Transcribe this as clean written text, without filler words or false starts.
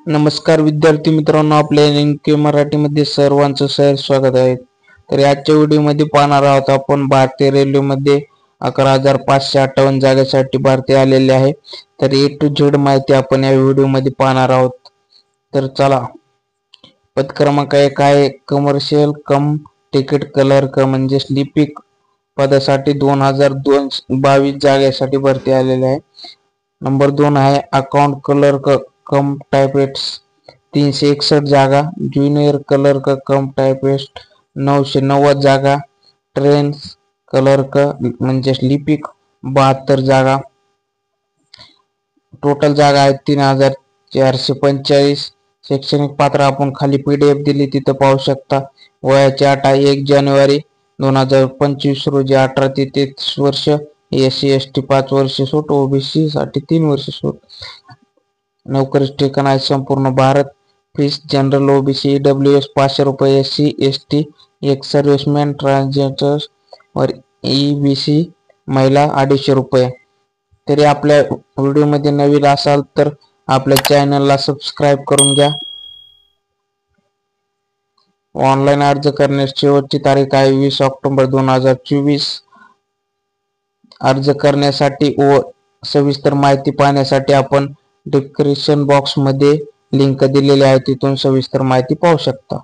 नमस्कार विद्यार्थी मित्रांनो, आपल्या एनके मराठीमध्ये सर्वांचं स्वागत आहे. तर आजच्या व्हिडिओमध्ये पाहणार आहोत आपण भारतीय रेल्वेमध्ये 11,558 जागेसाठी भरती आलेली आहे. तर ए टू झेड माहिती आपण या व्हिडिओमध्ये पाहणार आहोत. तर चला, पद क्रमांक 1 आहे कमर्शियल कम तिकीट क्लर्क म्हणजे लिपिक पदासाठी 2,222 जागेसाठी भरती आलेली आहे. नंबर 2 आहे अकाउंट क्लर्क कम टायपिस्ट 361 जागा, ज्युनियर क्लर्क कम टायपिस्ट 990 जागा, ट्रेन क्लर्क म्हणजे लिपिक 72 जागा. टोटल जागा आहेत 3,445. शैक्षणिक पात्र आपण खाली PDF दिली तिथं पाहू शकता. वयाची अट आहे 1 जानेवारी 2025 रोजी 18 ते 33 वर्ष. SC ST 5 वर्ष सूट, OBC साठी 3 वर्ष सूट. नोकरीचे ठिकाण आहे संपूर्ण Bharat. Fees general OBC EWS 500 रुपये, SC ST एक सर्व्हिसमॅन ट्रान्सजेंडर वर EBC महिला 250 रुपये. तरी आपल्या व्हिडिओमध्ये नवीन असाल तर आपल्या चॅनलला सबस्क्राईब करून घ्या. ऑनलाईन अर्ज करण्याची शेवटची तारीख आहे 20 ऑक्टोबर 2024. अर्ज करण्यासाठी व सविस्तर माहिती पाहण्यासाठी आपण डिस्क्रिप्शन बॉक्स मध्ये लिंक दिलेली आहे, तिथून सविस्तर माहिती पाहू शकता.